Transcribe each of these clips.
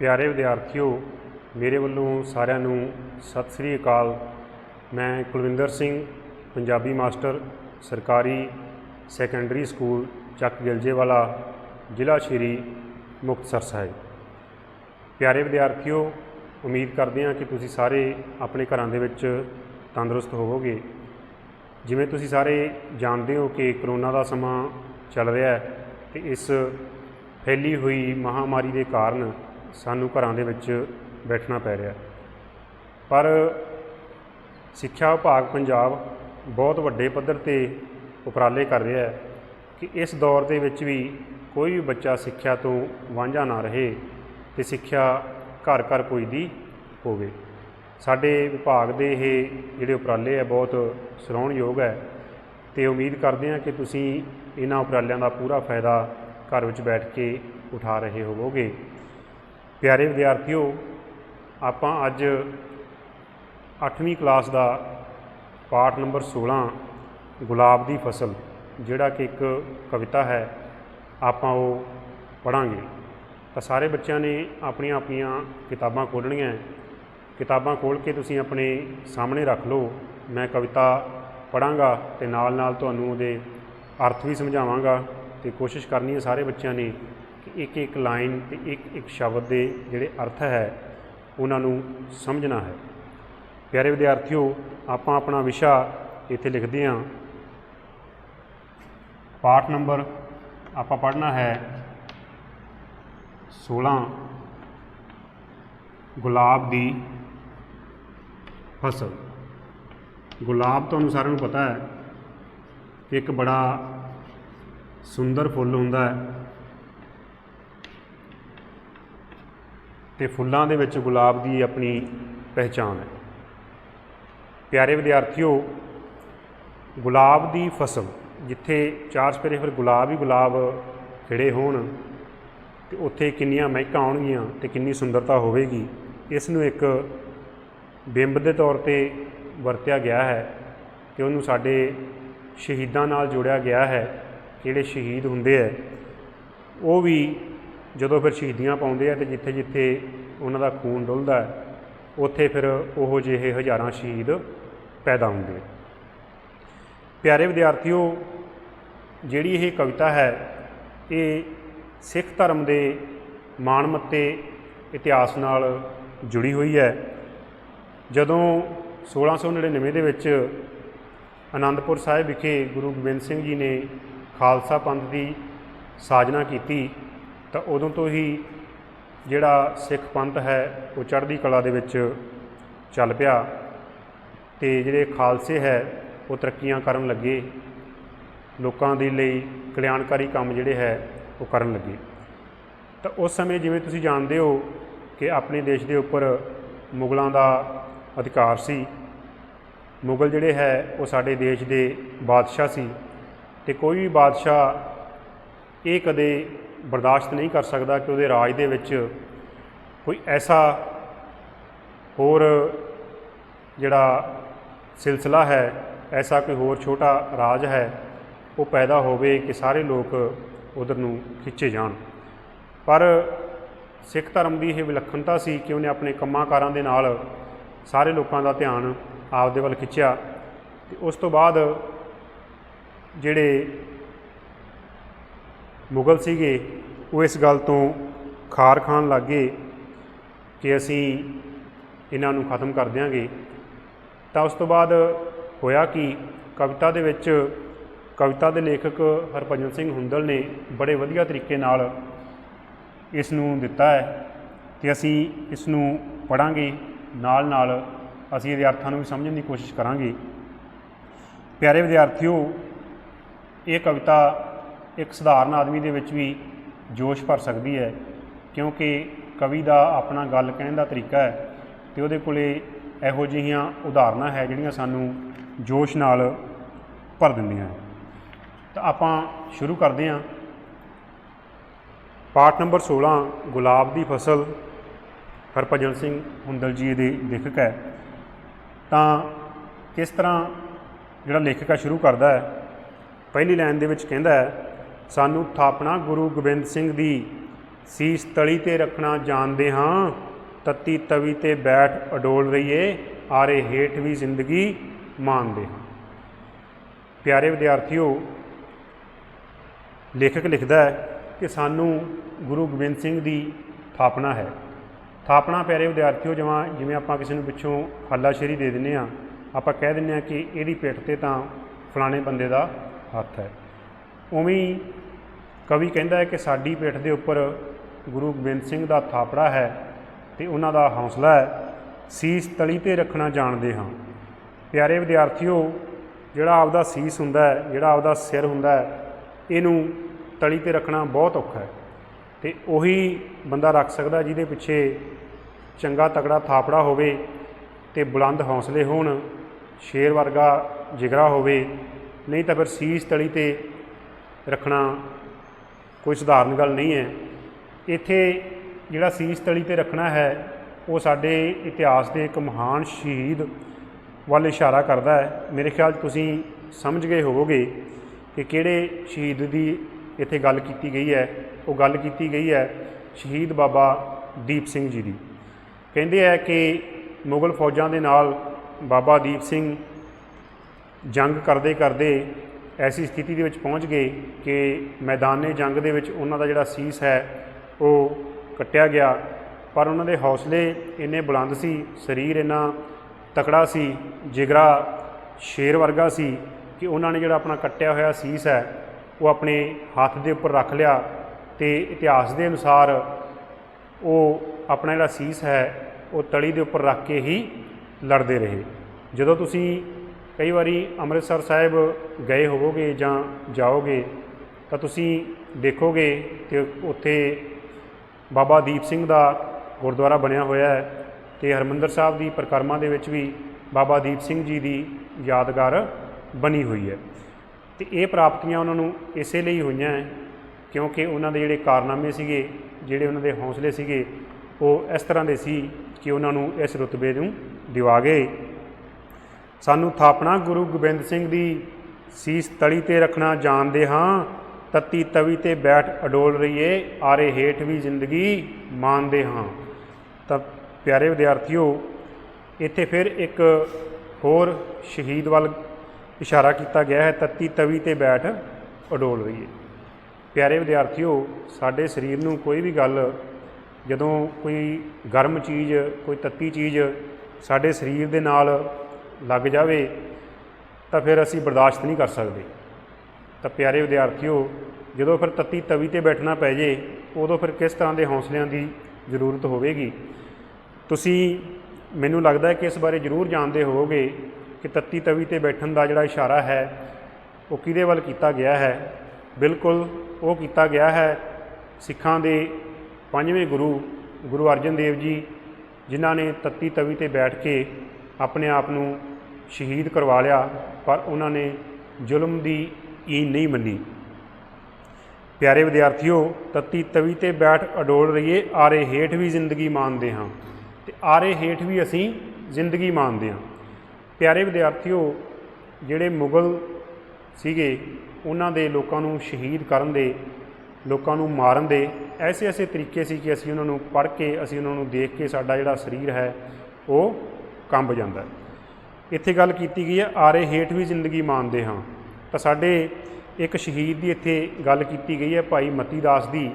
प्यारे विद्यार्थियों, मेरे वालों सारिਆਂ ਨੂੰ सत श्री अकाल। मैं कुलविंदर सिंह, पंजाबी मास्टर, सरकारी सैकेंडरी स्कूल ਚੱਕ ਗਿਲਜੇਵਾਲਾ, ਜ਼ਿਲ੍ਹਾ ਸ਼੍ਰੀ ਮੁਕਤਸਰ ਸਾਹਿਬ। प्यारे विद्यार्थियों, उम्मीद करते हैं कि तुसी सारे अपने घरों ਦੇ ਵਿੱਚ तंदुरुस्त होवोगे। जिवें तुसी सारे जानते हो कि करोना का समा चल रहा है तो इस फैली हुई महामारी के कारण सानू घरों ਦੇ ਵਿੱਚ बैठना पै रहा, पर सिक्ख्या विभाग पंजाब बहुत वड्डे पद्धर ते उपराले कर रहा है कि इस दौर के विच भी कोई भी बच्चा सिक्ख्या तो वांझा ना रहे तो सिक्ख्या घर घर पुजदी होवे। साडे विभाग के ये जिहड़े उपराले है बहुत सराहणयोग है, तो उम्मीद करते हैं कि तुसीं इन्हां उपरालियां दा पूरा फायदा घर विच बैठ के उठा रहे होवोगे। प्यारे विद्यार्थियों, आपां अज 8वीं क्लास का पाठ नंबर 16 गुलाब की फसल जिहड़ा कि एक कविता है आपां वो पढ़ांगे। तो सारे बच्चों ने अपनियां अपनियां किताबां खोलणियां है। किताबां खोल के तुसीं अपने सामने रख लो। मैं कविता पढ़ांगा तो नाल नाल तुहानूं उहदे अर्थ भी समझावांगा। तो कोशिश करनी है सारे बच्चों ने कि एक एक लाइन ते एक एक शब्द के जिहड़े अर्थ है उन्होंने समझना है। प्यारे विद्यार्थियों, आपां अपना विशा इत्थे लिखते हैं। पाठ नंबर आपां पढ़ना है 16 गुलाब की फसल। गुलाब तो सारे पता है कि एक बड़ा सुंदर फुल हुंदा है, तो फुल्लां दे विच गुलाब की अपनी पहचान है। प्यारे विद्यार्थियों, गुलाब की फसल जिथे चार चफेरे फिर गुलाब ही गुलाब खिड़े होण तो उत्थे किन्नियां महकां आउणगीआं ते किन्नी सुंदरता होवेगी। इसनूं एक बिंब के तौर पर वरत्या गया है कि उन्होंने साडे शहीदां नाल जोड़िया गया है। जिहड़े शहीद हुंदे है वो भी जदों फिर शहीदियां पाउंदे आ तो जिथे जिथे उन्हां दा खून डुलदा है उत्थे फिर उहो जिहे हज़ारां शहीद पैदा हुंदे। प्यारे विद्यार्थियों, जिहड़ी ये कविता है ये सिख धर्म के माणमत्ते इतिहास नाल जुड़ी हुई है। जदों 1699 दे विच आनंदपुर साहिब विखे गुरु गोबिंद सिंह जी ने खालसा पंथ की साजना की तो उदों तो ही जिहड़ा सिख पंथ है वो चढ़दी कला दे विच चल पिया ते जिहड़े खालसे है वो तरक्कियां करन लगे, लोकां दे लई कल्याणकारी काम जिहड़े है वो करन लगे। तो उस समय जिवें तुसीं जानदे हो कि अपने देश के उपर मुगलों का अधिकार सी। मुगल जिहड़े है वो साडे देश के बादशाह सी ते कोई भी बादशाह ये कदे बर्दाश्त नहीं कर सकता कि उहदे राज दे विच कोई ऐसा होर जिहड़ा सिलसिला है, ऐसा कोई होर छोटा राज है वो पैदा होवे कि सारे लोग उधर नूं खिंचे जाण। पर सिख धर्म की यह विलक्षणता सी कि उन्हें अपने कम्मां कारां दे नाल सारे लोगों का ध्यान आपदे वल खिंचिया। उस तो बाद जिहड़े मुगल सीगे वो इस गल तो खार खान लग गए कि असीं इन्हां नूं खत्म कर देंगे। तो उस तो बाद होया कि कविता दे विच कविता के लेखक हरभजन सिंह हुंदल ने बड़े वधिया तरीके नाल इस नूं दिता है कि असीं इस नूं पढ़ांगे, नाल नाल असीं इहदे अर्थां नूं भी समझण की कोशिश करांगे। प्यारे विद्यार्थियों, ये कविता एक सधारण आदमी दे विच भी जोश भर सकती है, क्योंकि कवि का अपना गल कहण का तरीका है तो उहदे कोले इहो जिहियां उदाहरणां है जिहड़ियां सानूं जोश नाल भर दिंदियां। तो आपां शुरू करते हैं। पाठ नंबर 16 गुलाब की फसल हरभजन सिंह हुंदल जी दे लेखक है। तो किस तरह जिहड़ा लेखक शुरू करता है, पहली लाइन दे विच कहंदा है, सानू थापना गुरु गोबिंद सिंह दी ਸੀਸ ਤਲੀ ਤੇ ਰੱਖਣਾ ਜਾਣਦੇ ਹਾਂ, ਤੱਤੀ ਤਵੀ ਤੇ ਬੈਠ ਅਡੋਲ ਰਹੀਏ, ਆਰੇ ਹੇਠ ਵੀ ਜ਼ਿੰਦਗੀ ਮਾਣਦੇ ਹਾਂ। ਪਿਆਰੇ ਵਿਦਿਆਰਥੀਓ, ਲੇਖਕ ਲਿਖਦਾ ਹੈ ਕਿ ਸਾਨੂੰ ਗੁਰੂ ਗੋਬਿੰਦ ਸਿੰਘ ਦੀ ਥਾਪਨਾ ਹੈ। ਥਾਪਨਾ ਪਿਆਰੇ ਵਿਦਿਆਰਥੀਓ ਜਿਵੇਂ ਆਪਾਂ ਕਿਸੇ ਨੂੰ ਪਿੱਛੋਂ ਹੱਲਾਸ਼ੇਰੀ ਦੇ ਦਿੰਦੇ ਹਾਂ, ਆਪਾਂ ਕਹਿ ਦਿੰਦੇ ਹਾਂ ਕਿ ਇਹਦੀ ਪਿੱਠ 'ਤੇ ਤਾਂ ਫਲਾਣੇ ਬੰਦੇ ਦਾ ਹੱਥ ਹੈ। ਉਵੇਂ ਹੀ ਕਵੀ ਕਹਿੰਦਾ ਹੈ ਕਿ ਸਾਡੀ ਪਿੱਠ ਦੇ ਉੱਪਰ ਗੁਰੂ ਗੋਬਿੰਦ ਸਿੰਘ ਦਾ ਥਾਪੜਾ ਹੈ ਅਤੇ ਉਹਨਾਂ ਦਾ ਹੌਸਲਾ ਹੈ, ਸੀਸ ਤਲੀ 'ਤੇ ਰੱਖਣਾ ਜਾਣਦੇ ਹਾਂ। ਪਿਆਰੇ ਵਿਦਿਆਰਥੀਓ, ਜਿਹੜਾ ਆਪਦਾ ਸੀਸ ਹੁੰਦਾ ਹੈ, ਜਿਹੜਾ ਆਪਦਾ ਸਿਰ ਹੁੰਦਾ ਹੈ, ਇਹਨੂੰ ਤਲੀ 'ਤੇ ਰੱਖਣਾ ਬਹੁਤ ਔਖਾ ਹੈ ਅਤੇ ਉਹੀ ਬੰਦਾ ਰੱਖ ਸਕਦਾ ਜਿਹਦੇ ਪਿੱਛੇ ਚੰਗਾ ਤਕੜਾ ਥਾਪੜਾ ਹੋਵੇ ਅਤੇ ਬੁਲੰਦ ਹੌਸਲੇ ਹੋਣ, ਸ਼ੇਰ ਵਰਗਾ ਜਿਗਰਾ ਹੋਵੇ। ਨਹੀਂ ਤਾਂ ਫਿਰ ਸੀਸ ਤਲੀ 'ਤੇ ਰੱਖਣਾ ਕੋਈ ਸਧਾਰਨ ਗੱਲ ਨਹੀਂ ਹੈ। ਇੱਥੇ ਜਿਹੜਾ ਸੀਸ ਤਲੀ 'ਤੇ ਰੱਖਣਾ ਹੈ ਉਹ ਸਾਡੇ ਇਤਿਹਾਸ ਦੇ ਇੱਕ ਮਹਾਨ ਸ਼ਹੀਦ ਵੱਲ ਇਸ਼ਾਰਾ ਕਰਦਾ ਹੈ। ਮੇਰੇ ਖਿਆਲ 'ਚ ਤੁਸੀਂ ਸਮਝ ਗਏ ਹੋਵੋਗੇ ਕਿ ਕਿਹੜੇ ਸ਼ਹੀਦ ਦੀ ਇੱਥੇ ਗੱਲ ਕੀਤੀ ਗਈ ਹੈ। ਉਹ ਗੱਲ ਕੀਤੀ ਗਈ ਹੈ ਸ਼ਹੀਦ ਬਾਬਾ ਦੀਪ ਸਿੰਘ ਜੀ ਦੀ। ਕਹਿੰਦੇ ਹੈ ਕਿ ਮੁਗਲ ਫੌਜਾਂ ਦੇ ਨਾਲ ਬਾਬਾ ਦੀਪ ਸਿੰਘ ਜੰਗ ਕਰਦੇ ਕਰਦੇ ਐਸੀ ਸਥਿਤੀ ਦੇ ਵਿੱਚ ਪਹੁੰਚ ਗਏ ਕਿ ਮੈਦਾਨੇ ਜੰਗ ਦੇ ਵਿੱਚ ਉਹਨਾਂ ਦਾ ਜਿਹੜਾ ਸੀਸ ਹੈ ਉਹ ਕੱਟਿਆ ਗਿਆ, ਪਰ ਉਹਨਾਂ ਦੇ ਹੌਸਲੇ ਇੰਨੇ ਬੁਲੰਦ ਸੀ, ਸਰੀਰ ਇੰਨਾ ਤਕੜਾ ਸੀ, ਜਿਗਰਾ ਸ਼ੇਰ ਵਰਗਾ ਸੀ ਕਿ ਉਹਨਾਂ ਨੇ ਜਿਹੜਾ ਆਪਣਾ ਕੱਟਿਆ ਹੋਇਆ ਸੀਸ ਹੈ ਉਹ ਆਪਣੇ ਹੱਥ ਦੇ ਉੱਪਰ ਰੱਖ ਲਿਆ ਅਤੇ ਇਤਿਹਾਸ ਦੇ ਅਨੁਸਾਰ ਉਹ ਆਪਣਾ ਜਿਹੜਾ ਸੀਸ ਹੈ ਉਹ ਤਲੀ ਦੇ ਉੱਪਰ ਰੱਖ ਕੇ ਹੀ ਲੜਦੇ ਰਹੇ। ਜਦੋਂ ਤੁਸੀਂ ਕਈ ਵਾਰੀ ਅੰਮ੍ਰਿਤਸਰ ਸਾਹਿਬ ਗਏ ਹੋਵੋਗੇ ਜਾਂ ਜਾਓਗੇ ਤਾਂ ਤੁਸੀਂ ਦੇਖੋਗੇ ਕਿ ਉੱਥੇ ਬਾਬਾ ਦੀਪ ਸਿੰਘ ਦਾ ਗੁਰਦੁਆਰਾ ਬਣਿਆ ਹੋਇਆ ਹੈ ਅਤੇ ਹਰਿਮੰਦਰ ਸਾਹਿਬ ਦੀ ਪਰਿਕਰਮਾ ਦੇ ਵਿੱਚ ਵੀ ਬਾਬਾ ਦੀਪ ਸਿੰਘ ਜੀ ਦੀ ਯਾਦਗਾਰ ਬਣੀ ਹੋਈ ਹੈ। ਅਤੇ ਇਹ ਪ੍ਰਾਪਤੀਆਂ ਉਹਨਾਂ ਨੂੰ ਇਸੇ ਲਈ ਹੋਈਆਂ ਹੈ ਕਿਉਂਕਿ ਉਹਨਾਂ ਦੇ ਜਿਹੜੇ ਕਾਰਨਾਮੇ ਸੀਗੇ, ਜਿਹੜੇ ਉਹਨਾਂ ਦੇ ਹੌਸਲੇ ਸੀਗੇ, ਉਹ ਇਸ ਤਰ੍ਹਾਂ ਦੇ ਸੀ ਕਿ ਉਹਨਾਂ ਨੂੰ ਇਸ ਰੁਤਬੇ ਨੂੰ ਦਿਵਾ ਗਏ। ਸਾਨੂੰ ਥਾਪਣਾ ਗੁਰੂ ਗੋਬਿੰਦ ਸਿੰਘ ਦੀ, ਸੀਸ ਤਲੀ 'ਤੇ ਰੱਖਣਾ ਜਾਣਦੇ ਹਾਂ, ਤੱਤੀ ਤਵੀ 'ਤੇ ਬੈਠ ਅਡੋਲ ਰਹੀਏ, ਆਰੇ ਹੇਠ ਵੀ ਜ਼ਿੰਦਗੀ ਮਾਣਦੇ ਹਾਂ। ਤਾਂ ਪਿਆਰੇ ਵਿਦਿਆਰਥੀਓ, ਇੱਥੇ ਫਿਰ ਇੱਕ ਹੋਰ ਸ਼ਹੀਦ ਵੱਲ ਇਸ਼ਾਰਾ ਕੀਤਾ ਗਿਆ ਹੈ, ਤੱਤੀ ਤਵੀ 'ਤੇ ਬੈਠ ਅਡੋਲ ਰਹੀਏ। ਪਿਆਰੇ ਵਿਦਿਆਰਥੀਓ, ਸਾਡੇ ਸਰੀਰ ਨੂੰ ਕੋਈ ਵੀ ਗੱਲ, ਜਦੋਂ ਕੋਈ ਗਰਮ ਚੀਜ਼, ਕੋਈ ਤੱਤੀ ਚੀਜ਼ ਸਾਡੇ ਸਰੀਰ ਦੇ ਨਾਲ ਲੱਗ ਜਾਵੇ ਤਾਂ ਫਿਰ ਅਸੀਂ ਬਰਦਾਸ਼ਤ ਨਹੀਂ ਕਰ ਸਕਦੇ। ਤਾਂ ਪਿਆਰੇ ਵਿਦਿਆਰਥੀਓ, ਜਦੋਂ ਫਿਰ ਤੱਤੀ ਤਵੀ 'ਤੇ ਬੈਠਣਾ ਪੈ ਜੇ ਉਦੋਂ ਫਿਰ ਕਿਸ ਤਰ੍ਹਾਂ ਦੇ ਹੌਸਲਿਆਂ ਦੀ ਜ਼ਰੂਰਤ ਹੋਵੇਗੀ। ਤੁਸੀਂ, ਮੈਨੂੰ ਲੱਗਦਾ ਕਿ ਇਸ ਬਾਰੇ ਜ਼ਰੂਰ ਜਾਣਦੇ ਹੋਵੋਗੇ ਕਿ ਤੱਤੀ ਤਵੀ 'ਤੇ ਬੈਠਣ ਦਾ ਜਿਹੜਾ ਇਸ਼ਾਰਾ ਹੈ ਉਹ ਕਿਹਦੇ ਵੱਲ ਕੀਤਾ ਗਿਆ ਹੈ। ਬਿਲਕੁਲ ਉਹ ਕੀਤਾ ਗਿਆ ਹੈ ਸਿੱਖਾਂ ਦੇ ਪੰਜਵੇਂ ਗੁਰੂ ਅਰਜਨ ਦੇਵ ਜੀ, ਜਿਨ੍ਹਾਂ ਨੇ ਤੱਤੀ ਤਵੀ 'ਤੇ ਬੈਠ ਕੇ ਆਪਣੇ ਆਪ ਨੂੰ ਸ਼ਹੀਦ ਕਰਵਾ ਲਿਆ, ਪਰ ਉਹਨਾਂ ਨੇ ਜ਼ੁਲਮ ਦੀ ਈਨ ਨਹੀਂ ਮੰਨੀ। ਪਿਆਰੇ ਵਿਦਿਆਰਥੀਓ, ਤੱਤੀ ਤਵੀ 'ਤੇ ਬੈਠ ਅਡੋਲ ਰਹੀਏ, ਆਰੇ ਹੇਠ ਵੀ ਜ਼ਿੰਦਗੀ ਮਾਣਦੇ ਹਾਂ। ਅਤੇ ਆਰੇ ਹੇਠ ਵੀ ਅਸੀਂ ਜ਼ਿੰਦਗੀ ਮਾਣਦੇ ਹਾਂ। ਪਿਆਰੇ ਵਿਦਿਆਰਥੀਓ, ਜਿਹੜੇ ਮੁਗਲ ਸੀਗੇ ਉਹਨਾਂ ਦੇ ਲੋਕਾਂ ਨੂੰ ਸ਼ਹੀਦ ਕਰਨ ਦੇ, ਲੋਕਾਂ ਨੂੰ ਮਾਰਨ ਦੇ ਐਸੇ ਤਰੀਕੇ ਸੀ ਕਿ ਅਸੀਂ ਉਹਨਾਂ ਨੂੰ ਪੜ੍ਹ ਕੇ, ਅਸੀਂ ਉਹਨਾਂ ਨੂੰ ਦੇਖ ਕੇ ਸਾਡਾ ਜਿਹੜਾ ਸਰੀਰ ਹੈ ਉਹ ਕੰਬ ਜਾਂਦਾ। ਇੱਥੇ ਗੱਲ ਕੀਤੀ ਗਈ ਹੈ ਆਰੇ ਹੇਠ ਵੀ ਜ਼ਿੰਦਗੀ ਮਾਣਦੇ ਹਾਂ। ਤਾਂ ਸਾਡੇ ਇੱਕ ਸ਼ਹੀਦ ਦੀ ਇੱਥੇ ਗੱਲ ਕੀਤੀ ਗਈ ਹੈ, ਭਾਈ ਮਤੀ ਦਾਸ ਦੀ,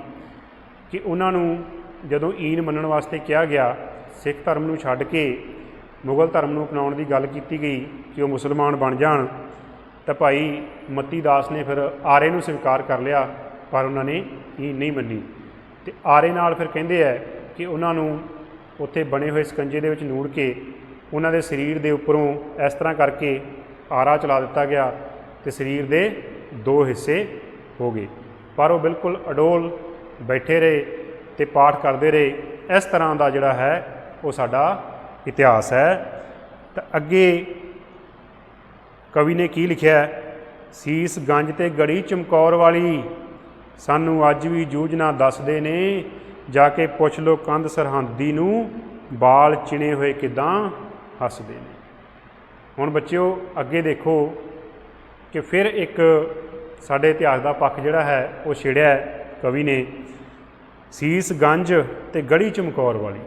ਕਿ ਉਹਨਾਂ ਨੂੰ ਜਦੋਂ ਈਨ ਮੰਨਣ ਵਾਸਤੇ ਕਿਹਾ ਗਿਆ, ਸਿੱਖ ਧਰਮ ਨੂੰ ਛੱਡ ਕੇ ਮੁਗਲ ਧਰਮ ਨੂੰ ਅਪਣਾਉਣ ਦੀ ਗੱਲ ਕੀਤੀ ਗਈ ਕਿ ਉਹ ਮੁਸਲਮਾਨ ਬਣ ਜਾਣ, ਤਾਂ ਭਾਈ ਮਤੀ ਦਾਸ ਨੇ ਫਿਰ ਆਰੇ ਨੂੰ ਸਵੀਕਾਰ ਕਰ ਲਿਆ, ਪਰ ਉਹਨਾਂ ਨੇ ਈਨ ਨਹੀਂ ਮੰਨੀ। ਅਤੇ ਆਰੇ ਨਾਲ ਫਿਰ ਕਹਿੰਦੇ ਹੈ ਕਿ ਉਹਨਾਂ ਨੂੰ ਉੱਥੇ ਬਣੇ ਹੋਏ ਸਕੰਜੇ ਦੇ ਵਿੱਚ ਨੂੜ ਕੇ ਉਹਨਾਂ ਦੇ ਸਰੀਰ ਦੇ ਉੱਪਰੋਂ ਇਸ ਤਰ੍ਹਾਂ ਕਰਕੇ ਆਰਾ ਚਲਾ ਦਿੱਤਾ ਗਿਆ ਅਤੇ ਸਰੀਰ ਦੇ ਦੋ ਹਿੱਸੇ ਹੋ ਗਏ, ਪਰ ਉਹ ਬਿਲਕੁਲ ਅਡੋਲ ਬੈਠੇ ਰਹੇ ਅਤੇ ਪਾਠ ਕਰਦੇ ਰਹੇ। ਇਸ ਤਰ੍ਹਾਂ ਦਾ ਜਿਹੜਾ ਹੈ ਉਹ ਸਾਡਾ ਇਤਿਹਾਸ ਹੈ। ਤਾਂ ਅੱਗੇ ਕਵੀ ਨੇ ਕੀ ਲਿਖਿਆ, ਸੀਸ ਗੰਜ ਤੇ ਗੜੀ ਚਮਕੌਰ ਵਾਲੀ, ਸਾਨੂੰ ਅੱਜ ਵੀ ਜੂਝਣਾ ਦੱਸਦੇ ਨੇ, ਜਾ ਕੇ ਪੁੱਛ ਲਓ ਕੰਧ ਸਰਹੰਦ ਦੀ ਨੂੰ, ਬਾਲ ਚਿਣੇ ਹੋਏ ਕਿੱਦਾਂ ਹੱਸਦੇ ਨੇ। ਹੁਣ ਬੱਚਿਓ, ਅੱਗੇ ਦੇਖੋ ਕਿ ਫਿਰ ਇੱਕ ਸਾਡੇ ਇਤਿਹਾਸ ਦਾ ਪੱਖ ਜਿਹੜਾ ਹੈ ਉਹ ਛੇੜਿਆ ਕਵੀ ਨੇ। ਸੀਸ ਗੰਜ ਤੇ ਗੜੀ ਚਮਕੌਰ ਵਾਲੀ।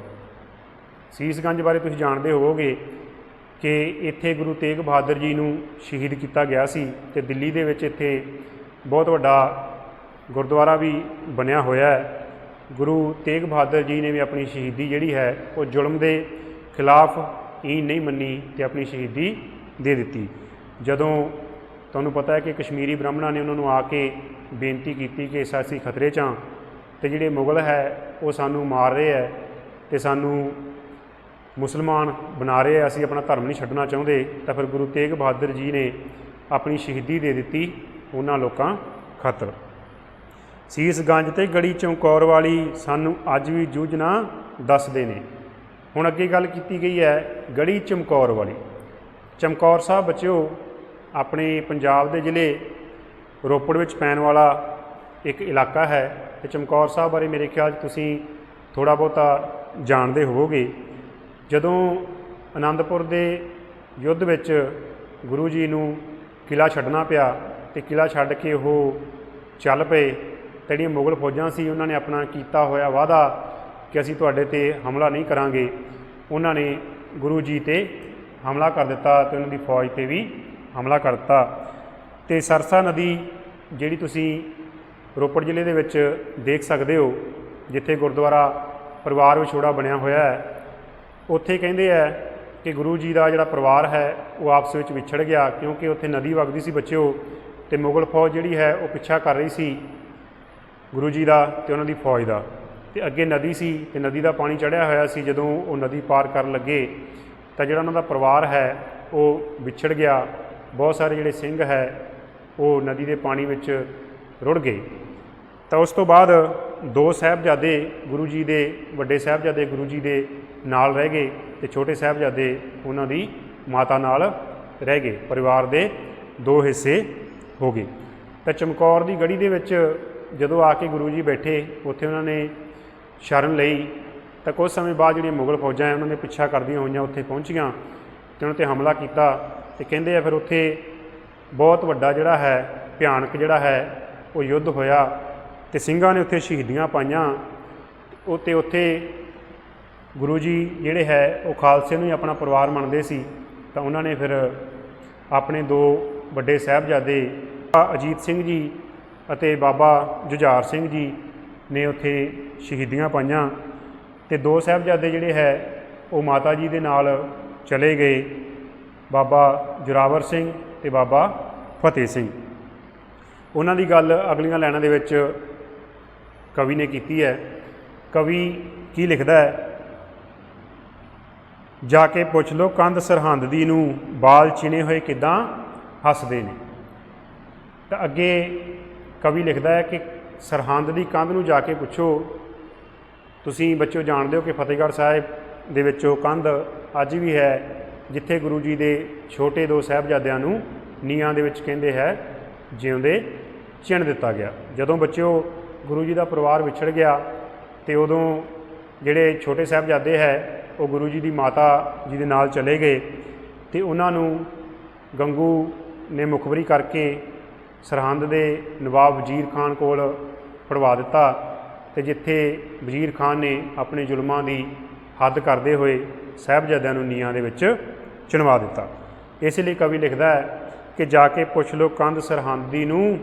ਸੀਸ ਗੰਜ ਬਾਰੇ ਤੁਸੀਂ ਜਾਣਦੇ ਹੋਵੋਗੇ ਕਿ ਇੱਥੇ ਗੁਰੂ ਤੇਗ ਬਹਾਦਰ ਜੀ ਨੂੰ ਸ਼ਹੀਦ ਕੀਤਾ ਗਿਆ ਸੀ ਅਤੇ ਦਿੱਲੀ ਦੇ ਵਿੱਚ ਇੱਥੇ ਬਹੁਤ ਵੱਡਾ ਗੁਰਦੁਆਰਾ ਵੀ ਬਣਿਆ ਹੋਇਆ ਹੈ। ਗੁਰੂ ਤੇਗ ਬਹਾਦਰ ਜੀ ਨੇ ਵੀ ਆਪਣੀ ਸ਼ਹੀਦੀ ਜਿਹੜੀ ਹੈ ਉਹ ਜ਼ੁਲਮ ਦੇ ਖਿਲਾਫ ਈਨ ਨਹੀਂ ਮੰਨੀ ਅਤੇ ਆਪਣੀ ਸ਼ਹੀਦੀ ਦੇ ਦਿੱਤੀ। ਜਦੋਂ ਤੁਹਾਨੂੰ ਪਤਾ ਹੈ ਕਿ ਕਸ਼ਮੀਰੀ ਬ੍ਰਾਹਮਣਾਂ ਨੇ ਉਹਨਾਂ ਨੂੰ ਆ ਕੇ ਬੇਨਤੀ ਕੀਤੀ ਕਿ ਅਸੀਂ ਖਤਰੇ 'ਚ ਹਾਂ ਅਤੇ ਜਿਹੜੇ ਮੁਗਲ ਹੈ ਉਹ ਸਾਨੂੰ ਮਾਰ ਰਹੇ ਹੈ ਅਤੇ ਸਾਨੂੰ ਮੁਸਲਮਾਨ ਬਣਾ ਰਹੇ, ਅਸੀਂ ਆਪਣਾ ਧਰਮ ਨਹੀਂ ਛੱਡਣਾ ਚਾਹੁੰਦੇ, ਤਾਂ ਫਿਰ ਗੁਰੂ ਤੇਗ ਬਹਾਦਰ ਜੀ ਨੇ ਆਪਣੀ ਸ਼ਹੀਦੀ ਦੇ ਦਿੱਤੀ ਉਹਨਾਂ ਲੋਕਾਂ ਖਾਤਰ। ਸੀਸ ਗੰਜ ਤੇ ਗੜੀ ਚਮਕੌਰ ਵਾਲੀ ਸਾਨੂੰ ਅੱਜ ਵੀ ਜੂਝਣਾ ਦੱਸਦੇ ਨੇ। ਹੁਣ ਅੱਗੇ ਗੱਲ ਕੀਤੀ ਗਈ ਹੈ ਗੜੀ ਚਮਕੌਰ ਵਾਲੀ। ਚਮਕੌਰ ਸਾਹਿਬ ਬੱਚਿਓ ਆਪਣੇ ਪੰਜਾਬ ਦੇ ਜ਼ਿਲ੍ਹੇ ਰੋਪੜ ਵਿੱਚ ਪੈਣ ਵਾਲਾ ਇੱਕ ਇਲਾਕਾ ਹੈ ਅਤੇ ਚਮਕੌਰ ਸਾਹਿਬ ਬਾਰੇ ਮੇਰੇ ਖਿਆਲ 'ਚ ਤੁਸੀਂ ਥੋੜ੍ਹਾ ਬਹੁਤਾ ਜਾਣਦੇ ਹੋਵੋਗੇ। ਜਦੋਂ ਅਨੰਦਪੁਰ ਦੇ ਯੁੱਧ ਵਿੱਚ ਗੁਰੂ ਜੀ ਨੂੰ ਕਿਲ੍ਹਾ ਛੱਡਣਾ ਪਿਆ ਅਤੇ ਕਿਲ੍ਹਾ ਛੱਡ ਕੇ ਉਹ ਚੱਲ ਪਏ, ਤਾਂ ਜਿਹੜੀਆਂ ਮੁਗਲ ਫੌਜਾਂ ਸੀ ਉਹਨਾਂ ਨੇ ਆਪਣਾ ਕੀਤਾ ਹੋਇਆ ਵਾਅਦਾ ਕਿ ਅਸੀਂ ਤੁਹਾਡੇ 'ਤੇ ਹਮਲਾ ਨਹੀਂ ਕਰਾਂਗੇ, ਉਹਨਾਂ ਨੇ ਗੁਰੂ ਜੀ 'ਤੇ ਹਮਲਾ ਕਰ ਦਿੱਤਾ ਅਤੇ ਉਹਨਾਂ ਦੀ ਫੌਜ 'ਤੇ ਵੀ ਹਮਲਾ ਕਰ ਦਿੱਤਾ। ਅਤੇ ਸਰਸਾ ਨਦੀ ਜਿਹੜੀ ਤੁਸੀਂ ਰੋਪੜ ਜ਼ਿਲ੍ਹੇ ਦੇ ਵਿੱਚ ਦੇਖ ਸਕਦੇ ਹੋ, ਜਿੱਥੇ ਗੁਰਦੁਆਰਾ ਪਰਿਵਾਰ ਵਿਛੋੜਾ ਬਣਿਆ ਹੋਇਆ ਹੈ, ਉੱਥੇ ਕਹਿੰਦੇ ਹੈ ਕਿ ਗੁਰੂ ਜੀ ਦਾ ਜਿਹੜਾ ਪਰਿਵਾਰ ਹੈ ਉਹ ਆਪਸ ਵਿੱਚ ਵਿਛੜ ਗਿਆ, ਕਿਉਂਕਿ ਉੱਥੇ ਨਦੀ ਵਗਦੀ ਸੀ ਬੱਚਿਓ, ਅਤੇ ਮੁਗਲ ਫੌਜ ਜਿਹੜੀ ਹੈ ਉਹ ਪਿੱਛਾ ਕਰ ਰਹੀ ਸੀ ਗੁਰੂ ਜੀ ਦਾ ਅਤੇ ਉਹਨਾਂ ਦੀ ਫੌਜ ਦਾ, ਅਤੇ ਅੱਗੇ ਨਦੀ ਸੀ ਅਤੇ ਨਦੀ ਦਾ ਪਾਣੀ ਚੜ੍ਹਿਆ ਹੋਇਆ ਸੀ। ਜਦੋਂ ਉਹ ਨਦੀ ਪਾਰ ਕਰਨ ਲੱਗੇ ਤਾਂ ਜਿਹੜਾ ਉਹਨਾਂ ਦਾ ਪਰਿਵਾਰ ਹੈ ਉਹ ਵਿਛੜ ਗਿਆ। ਬਹੁਤ ਸਾਰੇ ਜਿਹੜੇ ਸਿੰਘ ਹੈ ਉਹ ਨਦੀ ਦੇ ਪਾਣੀ ਵਿੱਚ ਰੁੜ ਗਏ। ਤਾਂ ਉਸ ਤੋਂ ਬਾਅਦ ਦੋ ਸਾਹਿਬਜ਼ਾਦੇ ਗੁਰੂ ਜੀ ਦੇ, ਵੱਡੇ ਸਾਹਿਬਜ਼ਾਦੇ ਗੁਰੂ ਜੀ ਦੇ ਨਾਲ ਰਹਿ ਗਏ ਅਤੇ ਛੋਟੇ ਸਾਹਿਬਜ਼ਾਦੇ ਉਹਨਾਂ ਦੀ ਮਾਤਾ ਨਾਲ ਰਹਿ ਗਏ। ਪਰਿਵਾਰ ਦੇ ਦੋ ਹਿੱਸੇ ਹੋ ਗਏ। ਤਾਂ ਚਮਕੌਰ ਦੀ ਗੜੀ ਦੇ ਵਿੱਚ ਜਦੋਂ ਆ ਕੇ ਗੁਰੂ ਜੀ ਬੈਠੇ, ਉੱਥੇ ਉਹਨਾਂ ਨੇ ਸ਼ਰਨ ਲਈ, ਤਾਂ ਕੁਝ ਸਮੇਂ ਬਾਅਦ ਜਿਹੜੀਆਂ ਮੁਗਲ ਫੌਜਾਂ ਹੈ ਉਹਨਾਂ ਨੇ ਪਿੱਛਾ ਕਰਦੀਆਂ ਹੋਈਆਂ ਉੱਥੇ ਪਹੁੰਚੀਆਂ ਅਤੇ ਉਹਨਾਂ 'ਤੇ ਹਮਲਾ ਕੀਤਾ। ਅਤੇ ਕਹਿੰਦੇ ਆ ਫਿਰ ਉੱਥੇ ਬਹੁਤ ਵੱਡਾ ਜਿਹੜਾ ਹੈ ਭਿਆਨਕ ਜਿਹੜਾ ਹੈ ਉਹ ਯੁੱਧ ਹੋਇਆ ਅਤੇ ਸਿੰਘਾਂ ਨੇ ਉੱਥੇ ਸ਼ਹੀਦੀਆਂ ਪਾਈਆਂ। ਅਤੇ ਉੱਥੇ ਗੁਰੂ ਜੀ ਜਿਹੜੇ ਹੈ ਉਹ ਖਾਲਸੇ ਨੂੰ ਹੀ ਆਪਣਾ ਪਰਿਵਾਰ ਮੰਨਦੇ ਸੀ, ਤਾਂ ਉਹਨਾਂ ਨੇ ਫਿਰ ਆਪਣੇ ਦੋ ਵੱਡੇ ਸਾਹਿਬਜ਼ਾਦੇ ਅਜੀਤ ਸਿੰਘ ਜੀ ਅਤੇ ਬਾਬਾ ਜੁਝਾਰ ਸਿੰਘ ਜੀ ਨੇ ਉੱਥੇ ਸ਼ਹੀਦੀਆਂ ਪਾਈਆਂ। ਅਤੇ ਦੋ ਸਾਹਿਬਜ਼ਾਦੇ ਜਿਹੜੇ ਹੈ ਉਹ ਮਾਤਾ ਜੀ ਦੇ ਨਾਲ ਚਲੇ ਗਏ, ਬਾਬਾ ਜੋਰਾਵਰ ਸਿੰਘ ਅਤੇ ਬਾਬਾ ਫਤਿਹ ਸਿੰਘ। ਉਹਨਾਂ ਦੀ ਗੱਲ ਅਗਲੀਆਂ ਲਾਈਨਾਂ ਦੇ ਵਿੱਚ ਕਵੀ ਨੇ ਕੀਤੀ ਹੈ। ਕਵੀ ਕੀ ਲਿਖਦਾ ਹੈ? ਜਾ ਕੇ ਪੁੱਛ ਲਓ ਕੰਧ ਸਰਹੰਦ ਦੀ ਨੂੰ, ਬਾਲ ਚਿਣੇ ਹੋਏ ਕਿੱਦਾਂ ਹੱਸਦੇ ਨੇ। ਤਾਂ ਅੱਗੇ ਕਵੀ ਲਿਖਦਾ ਹੈ ਕਿ ਸਰਹੰਦ ਦੀ ਕੰਧ ਨੂੰ ਜਾ ਕੇ ਪੁੱਛੋ। ਤੁਸੀਂ ਬੱਚਿਓ ਜਾਣਦੇ ਹੋ ਕਿ ਫਤਿਹਗੜ੍ਹ ਸਾਹਿਬ ਦੇ ਵਿੱਚ ਉਹ ਕੰਧ ਅੱਜ ਵੀ ਹੈ, ਜਿੱਥੇ ਗੁਰੂ ਜੀ ਦੇ ਛੋਟੇ ਦੋ ਸਾਹਿਬਜ਼ਾਦਿਆਂ ਨੂੰ ਨੀਹਾਂ ਦੇ ਵਿੱਚ ਕਹਿੰਦੇ ਹੈ ਜਿਉਂਦੇ ਚਿਣ ਦਿੱਤਾ ਗਿਆ। ਜਦੋਂ ਬੱਚਿਓ ਗੁਰੂ ਜੀ ਦਾ ਪਰਿਵਾਰ ਵਿਛੜ ਗਿਆ ਅਤੇ ਉਦੋਂ ਜਿਹੜੇ ਛੋਟੇ ਸਾਹਿਬਜ਼ਾਦੇ ਹੈ ਉਹ ਗੁਰੂ ਜੀ ਦੀ ਮਾਤਾ ਜੀ ਦੇ ਨਾਲ ਚਲੇ ਗਏ ਅਤੇ ਉਹਨਾਂ ਨੂੰ ਗੰਗੂ ਨੇ ਮੁਖਬਰੀ ਕਰਕੇ ਸਰਹੰਦ ਦੇ ਨਵਾਬ ਵਜ਼ੀਰ ਖਾਨ ਕੋਲ ਫੜਵਾ ਦਿੱਤਾ, ਅਤੇ ਜਿੱਥੇ ਵਜ਼ੀਰ ਖਾਨ ਨੇ ਆਪਣੇ ਜ਼ੁਲਮਾਂ ਦੀ ਹੱਦ ਕਰਦੇ ਹੋਏ ਸਾਹਿਬਜ਼ਾਦਿਆਂ ਨੂੰ ਨੀਹਾਂ ਦੇ ਵਿੱਚ ਚਿਣਵਾ ਦਿੱਤਾ। ਇਸ ਲਈ ਕਵੀ ਲਿਖਦਾ ਹੈ ਕਿ ਜਾ ਕੇ ਪੁੱਛ ਲਓ ਕੰਧ ਸਰਹੰਦ ਦੀ ਨੂੰ,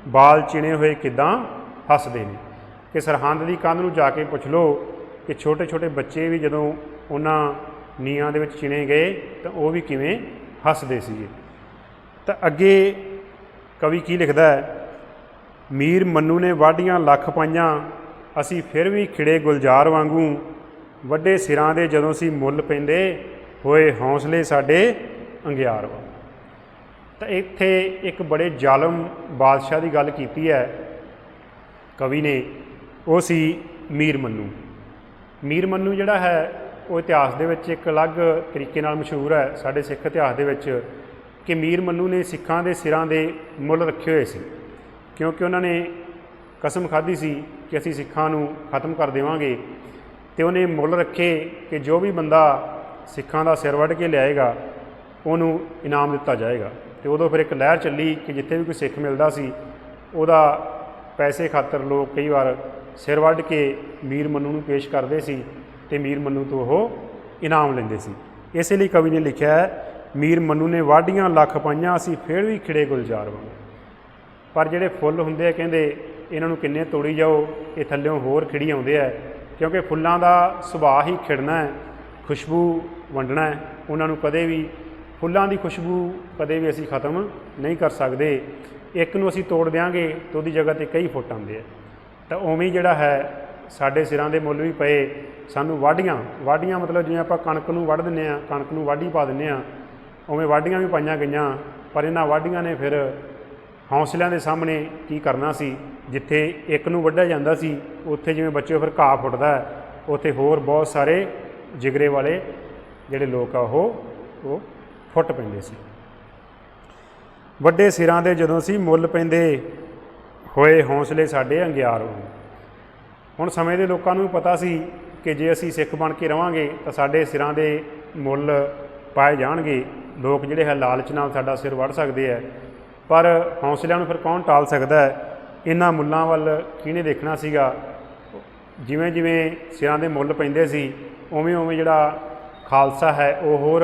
ਬਾਲ ਚਿਣੇ ਹੋਏ ਕਿੱਦਾਂ ਹੱਸਦੇ ਨੇ। ਕਿ ਸਰਹੰਦ ਦੀ ਕੰਧ ਨੂੰ ਜਾ ਕੇ ਪੁੱਛ ਲਓ ਕਿ ਛੋਟੇ ਛੋਟੇ ਬੱਚੇ ਵੀ ਜਦੋਂ ਉਹਨਾਂ ਨੀਹਾਂ ਦੇ ਵਿੱਚ ਚਿਣੇ ਗਏ ਤਾਂ ਉਹ ਵੀ ਕਿਵੇਂ ਹੱਸਦੇ ਸੀਗੇ। ਤਾਂ ਅੱਗੇ ਕਵੀ ਕੀ ਲਿਖਦਾ ਹੈ? ਮੀਰ ਮੰਨੂ ਨੇ ਵਾਢੀਆਂ ਲੱਖ ਪਾਈਆਂ, ਅਸੀਂ ਫਿਰ ਵੀ ਖਿੜੇ ਗੁਲਜ਼ਾਰ ਵਾਂਗੂ, ਵੱਡੇ ਸਿਰਾਂ ਦੇ ਜਦੋਂ ਅਸੀਂ ਮੁੱਲ ਪੈਂਦੇ ਹੋਏ ਹੌਸਲੇ ਸਾਡੇ ਅੰਗਿਆਰ ਵਾਂਗ। ਤਾਂ ਇੱਥੇ ਇੱਕ ਬੜੇ ਜ਼ਾਲਮ ਬਾਦਸ਼ਾਹ ਦੀ ਗੱਲ ਕੀਤੀ ਹੈ ਕਵੀ ਨੇ, ਉਹ ਸੀ ਮੀਰ ਮੰਨੂ। ਮੀਰ ਮੰਨੂ ਜਿਹੜਾ ਹੈ ਉਹ ਇਤਿਹਾਸ ਦੇ ਵਿੱਚ ਇੱਕ ਅਲੱਗ ਤਰੀਕੇ ਨਾਲ ਮਸ਼ਹੂਰ ਹੈ ਸਾਡੇ ਸਿੱਖ ਇਤਿਹਾਸ ਦੇ ਵਿੱਚ, ਕਿ ਮੀਰ ਮੰਨੂ ਨੇ ਸਿੱਖਾਂ ਦੇ ਸਿਰਾਂ ਦੇ ਮੁੱਲ ਰੱਖੇ ਹੋਏ ਸੀ, ਕਿਉਂਕਿ ਉਹਨਾਂ ਨੇ ਕਸਮ ਖਾਧੀ ਸੀ ਕਿ ਅਸੀਂ ਸਿੱਖਾਂ ਨੂੰ ਖਤਮ ਕਰ ਦੇਵਾਂਗੇ, ਅਤੇ ਉਹਨੇ ਮੁੱਲ ਰੱਖੇ ਕਿ ਜੋ ਵੀ ਬੰਦਾ ਸਿੱਖਾਂ ਦਾ ਸਿਰ ਵੱਢ ਕੇ ਲਿਆਏਗਾ ਉਹਨੂੰ ਇਨਾਮ ਦਿੱਤਾ ਜਾਏਗਾ। ਅਤੇ ਉਦੋਂ ਫਿਰ ਇੱਕ ਲਹਿਰ ਚੱਲੀ ਕਿ ਜਿੱਥੇ ਵੀ ਕੋਈ ਸਿੱਖ ਮਿਲਦਾ ਸੀ ਉਹਦਾ ਪੈਸੇ ਖਾਤਰ ਲੋਕ ਕਈ ਵਾਰ सिर वढ़ के मीर मन्नू नूं पेश करते सी ते मीर मन्नू तो वो इनाम लेंदे सी। इस लिए कवि ने लिखा है, मीर मन्नू ने वाढियां लख पाइयां असीं फिर भी खिड़े गुलजार वांग। पर जिहड़े फुੱਲ हुंदे आ कहंदे इन्हां नूं किन्ने तोड़ी जाओ ये थल्लों होर खिड़ी आउंदे आ, क्योंकि फुੱਲਾਂ ਦਾ सुभाਅ ही खिड़ना है, खुशबू वंडना है। उन्हां नूं कदे भी फुੱਲਾਂ ਦੀ खुशबू कदे भी असीं खत्म नहीं कर सकते। एक नूं असीं तोड़ देंगे तो उहदी जगह ते कई फुੱਟ आउंदे आ। तो उवें ही जिहड़ा है साडे सिरां दे मुੱਲ भी पए सानूं वाढियां मतलब जिवें आपां कणक नूं वढ़ दिंदे आ, कणक नूं वाढी पा दिंदे आ, उवें वाढियां भी पाईयां गईयां। पर इन्हां वाढियां ने फिर हौसलिਆਂ ਦੇ ਸਾਹਮਣੇ ਕੀ ਕਰਨਾ ਸੀ। ਜਿੱਥੇ ਇੱਕ ਨੂੰ ਵੱਢਿਆ ਜਾਂਦਾ ਸੀ ਉੱਥੇ ਜਿਵੇਂ ਬੱਚੇ ਫਿਰ ਘਾਹ ਫੁੱਟਦਾ, ਉੱਥੇ ਹੋਰ ਬਹੁਤ ਸਾਰੇ ਜਿਗਰੇ ਵਾਲੇ ਜਿਹੜੇ ਲੋਕ ਆ ਉਹ ਫੁੱਟ ਪੈਂਦੇ ਸੀ। ਵੱਡੇ ਸਿਰਾਂ ਦੇ ਜਦੋਂ ਸੀ ਮੁੱਲ ਪੈਂਦੇ ਹੋਏ ਹੌਸਲੇ ਸਾਡੇ ਅੰਗਿਆਰ ਹੋਣ। ਹੁਣ ਸਮੇਂ ਦੇ ਲੋਕਾਂ ਨੂੰ ਪਤਾ ਸੀ ਕਿ ਜੇ ਅਸੀਂ ਸਿੱਖ ਬਣ ਕੇ ਰਵਾਂਗੇ ਤਾਂ ਸਾਡੇ ਸਿਰਾਂ ਦੇ ਮੁੱਲ ਪਾਏ ਜਾਣਗੇ। ਲੋਕ ਜਿਹੜੇ ਹੈ ਲਾਲਚ ਨਾਲ ਸਾਡਾ ਸਿਰ ਵੱਢ ਸਕਦੇ ਹੈ, पर हौसलिਆਂ ਨੂੰ ਫਿਰ ਕੌਣ ਟਾਲ ਸਕਦਾ ਹੈ। ਇਹਨਾਂ ਮੁੱਲਾਂ ਵੱਲ ਕਿਹਨੇ ਦੇਖਣਾ ਸੀਗਾ। ਜਿਵੇਂ ਜਿਵੇਂ ਸਿਰਾਂ ਦੇ ਮੁੱਲ ਪੈਂਦੇ ਸੀ ਉਵੇਂ ਉਵੇਂ ਜਿਹੜਾ ਖਾਲਸਾ ਹੈ ਉਹ ਹੋਰ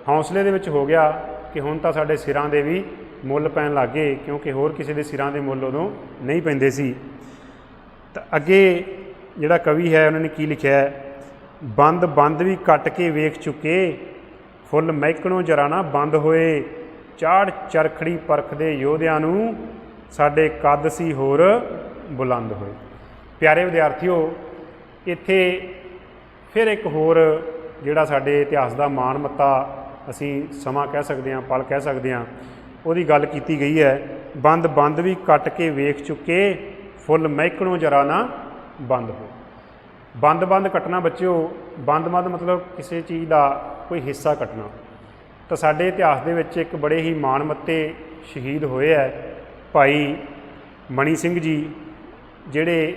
ਹੌਸਲੇ ਦੇ ਵਿੱਚ ਹੋ ਗਿਆ ਕਿ ਹੁਣ ਤਾਂ ਸਾਡੇ ਸਿਰਾਂ ਦੇ ਵੀ ਮੁੱਲ ਪੈਣ ਲੱਗ ਗਏ, ਕਿਉਂਕਿ ਹੋਰ ਕਿਸੇ ਦੇ ਸਿਰਾਂ ਦੇ ਮੁੱਲ ਉਦੋਂ ਨਹੀਂ ਪੈਂਦੇ ਸੀ। ਤਾਂ ਅੱਗੇ ਜਿਹੜਾ ਕਵੀ ਹੈ ਉਹਨਾਂ ਨੇ ਕੀ ਲਿਖਿਆ ਹੈ, ਬੰਦ ਵੀ ਕੱਟ ਕੇ ਵੇਖ ਚੁੱਕੇ, ਫੁੱਲ ਮਹਿਕਣੋਂ ਜਰਾ ਨਾ ਬੰਦ ਹੋਏ, ਚਾੜ ਚਰਖੜੀ ਪਰਖਦੇ ਯੋਧਿਆਂ ਨੂੰ ਸਾਡੇ ਕੱਦ ਸੀ ਹੋਰ ਬੁਲੰਦ ਹੋਏ। ਪਿਆਰੇ ਵਿਦਿਆਰਥੀਓ, ਇੱਥੇ ਫਿਰ ਇੱਕ ਹੋਰ ਜਿਹੜਾ ਸਾਡੇ ਇਤਿਹਾਸ ਦਾ ਮਾਣ ਮੱਤਾ ਅਸੀਂ ਸਮਾਂ ਕਹਿ ਸਕਦੇ ਹਾਂ, ਪਲ ਕਹਿ ਸਕਦੇ ਹਾਂ, ਉਹਦੀ ਗੱਲ ਕੀਤੀ ਗਈ ਹੈ। ਬੰਦ ਵੀ ਕੱਟ ਕੇ ਵੇਖ ਚੁੱਕੇ, ਫੁੱਲ ਮਹਿਕਣੋਂ ਜਰਾ ਨਾ ਬੰਦ ਹੋ। ਬੰਦ ਕੱਟਣਾ ਬੱਚਿਓ, ਬੰਦ ਮਤਲਬ ਕਿਸੇ ਚੀਜ਼ ਦਾ ਕੋਈ ਹਿੱਸਾ ਕੱਟਣਾ। ਤਾਂ ਸਾਡੇ ਇਤਿਹਾਸ ਦੇ ਵਿੱਚ ਇੱਕ ਬੜੇ ਹੀ ਮਾਣਮੱਤੇ ਸ਼ਹੀਦ ਹੋਏ ਹੈ ਭਾਈ ਮਣੀ ਸਿੰਘ ਜੀ, ਜਿਹੜੇ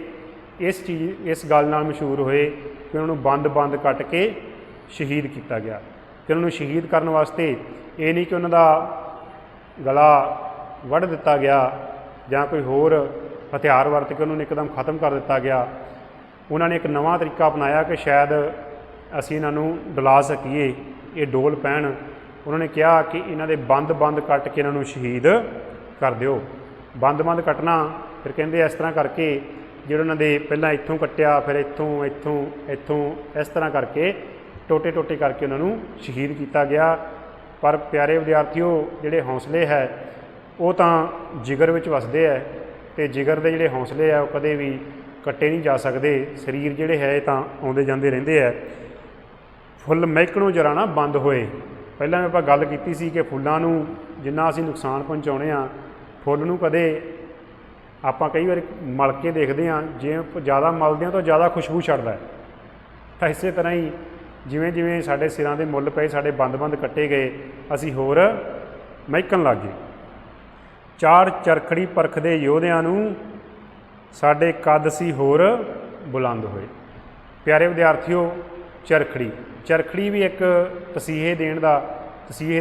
ਇਸ ਗੱਲ ਨਾਲ ਮਸ਼ਹੂਰ ਹੋਏ ਕਿ ਉਹਨਾਂ ਨੂੰ ਬੰਦ ਕੱਟ ਕੇ ਸ਼ਹੀਦ ਕੀਤਾ ਗਿਆ। ਕਿ ਉਹਨਾਂ ਨੂੰ ਸ਼ਹੀਦ ਕਰਨ ਵਾਸਤੇ ਇਹ ਨਹੀਂ ਕਿ ਉਹਨਾਂ ਦਾ ਗਲਾ ਵੱਢ ਦਿੱਤਾ ਗਿਆ ਜਾਂ ਕੋਈ ਹੋਰ ਹਥਿਆਰ ਵਰਤ ਕੇ ਉਹਨਾਂ ਨੂੰ ਇੱਕਦਮ ਖਤਮ ਕਰ ਦਿੱਤਾ ਗਿਆ। ਉਹਨਾਂ ਨੇ ਇੱਕ ਨਵਾਂ ਤਰੀਕਾ ਅਪਣਾਇਆ ਕਿ ਸ਼ਾਇਦ ਅਸੀਂ ਇਹਨਾਂ ਨੂੰ ਡੁਲਾ ਸਕੀਏ, ਇਹ ਡੋਲ ਪੈਣ। ਉਹਨਾਂ ਨੇ ਕਿਹਾ ਕਿ ਇਹਨਾਂ ਦੇ ਬੰਦ ਕੱਟ ਕੇ ਇਹਨਾਂ ਨੂੰ ਸ਼ਹੀਦ ਕਰ ਦਿਓ। ਬੰਦ ਕੱਟਣਾ ਫਿਰ ਕਹਿੰਦੇ ਇਸ ਤਰ੍ਹਾਂ ਕਰਕੇ ਜਿਹੜੇ ਉਹਨਾਂ ਦੇ ਪਹਿਲਾਂ ਇੱਥੋਂ ਕੱਟਿਆ, ਫਿਰ ਇੱਥੋਂ ਇਸ ਤਰ੍ਹਾਂ ਕਰਕੇ ਟੋਟੇ ਕਰਕੇ ਉਹਨਾਂ ਨੂੰ ਸ਼ਹੀਦ ਕੀਤਾ ਗਿਆ। ਪਰ ਪਿਆਰੇ ਵਿਦਿਆਰਥੀਓ, ਜਿਹੜੇ ਹੌਸਲੇ ਹੈ ਉਹ ਤਾਂ ਜਿਗਰ ਵਿੱਚ ਵਸਦੇ ਹੈ, ਅਤੇ ਜਿਗਰ ਦੇ ਜਿਹੜੇ ਹੌਸਲੇ ਹੈ ਉਹ ਕਦੇ ਵੀ ਕੱਟੇ ਨਹੀਂ ਜਾ ਸਕਦੇ। ਸਰੀਰ ਜਿਹੜੇ ਹੈ ਇਹ ਤਾਂ ਆਉਂਦੇ ਜਾਂਦੇ ਰਹਿੰਦੇ ਹੈ। ਫੁੱਲ ਮਹਿਕਣੋਂ ਜਰਾ ਨਾ ਬੰਦ ਹੋਏ। ਪਹਿਲਾਂ ਆਪਾਂ ਗੱਲ ਕੀਤੀ ਸੀ ਕਿ ਫੁੱਲਾਂ ਨੂੰ ਜਿੰਨਾ ਅਸੀਂ ਨੁਕਸਾਨ ਪਹੁੰਚਾਉਂਦੇ ਹਾਂ, ਫੁੱਲ ਨੂੰ ਕਦੇ ਆਪਾਂ ਕਈ ਵਾਰ ਮਲ ਕੇ ਦੇਖਦੇ ਹਾਂ, ਜੇ ਜ਼ਿਆਦਾ ਮਲਦੇ ਹਾਂ ਤਾਂ ਜ਼ਿਆਦਾ ਖੁਸ਼ਬੂ ਛੱਡਦਾ। ਤਾਂ ਇਸੇ ਤਰ੍ਹਾਂ ਹੀ ਜਿਵੇਂ ਸਾਡੇ ਸਿਰਾਂ ਦੇ ਮੁੱਲ ਪਏ, ਸਾਡੇ ਬੰਦ ਕੱਟੇ ਗਏ, ਅਸੀਂ ਹੋਰ ਮਹਿਕਣ ਲੱਗ ਗਏ। ਚਾੜ ਚਰਖੜੀ ਪਰਖਦੇ ਯੋਧਿਆਂ ਨੂੰ ਸਾਡੇ ਕੱਦ ਸੀ ਹੋਰ ਬੁਲੰਦ ਹੋਏ। ਪਿਆਰੇ ਵਿਦਿਆਰਥੀਓ, ਚਰਖੜੀ ਵੀ ਇੱਕ ਤਸੀਹੇ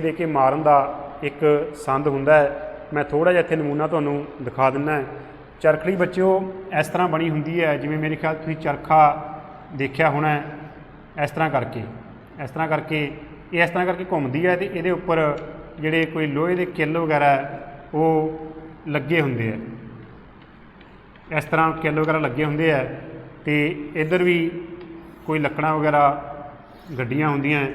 ਦੇ ਕੇ ਮਾਰਨ ਦਾ ਇੱਕ ਸੰਦ ਹੁੰਦਾ ਹੈ। ਮੈਂ ਥੋੜ੍ਹਾ ਜਿਹਾ ਇੱਥੇ ਨਮੂਨਾ ਤੁਹਾਨੂੰ ਦਿਖਾ ਦਿੰਦਾ ਹੈ। ਚਰਖੜੀ ਬੱਚਿਓ ਇਸ ਤਰ੍ਹਾਂ ਬਣੀ ਹੁੰਦੀ ਹੈ, ਜਿਵੇਂ ਮੇਰੇ ਖਿਆਲ ਤੁਸੀਂ ਚਰਖਾ ਦੇਖਿਆ ਹੋਣਾ। ਇਸ ਤਰ੍ਹਾਂ ਕਰਕੇ ਘੁੰਮਦੀ ਹੈ, ਅਤੇ ਇਹਦੇ ਉੱਪਰ ਜਿਹੜੇ ਕੋਈ ਲੋਹੇ ਦੇ ਕਿੱਲ ਵਗੈਰਾ ਉਹ ਲੱਗੇ ਹੁੰਦੇ ਹੈ। ਇਸ ਤਰ੍ਹਾਂ ਕਿੱਲ ਵਗੈਰਾ ਲੱਗੇ ਹੁੰਦੇ ਹੈ, ਅਤੇ ਇੱਧਰ ਵੀ ਕੋਈ ਲੱਕੜਾਂ ਵਗੈਰਾ ਗੱਡੀਆਂ ਹੁੰਦੀਆਂ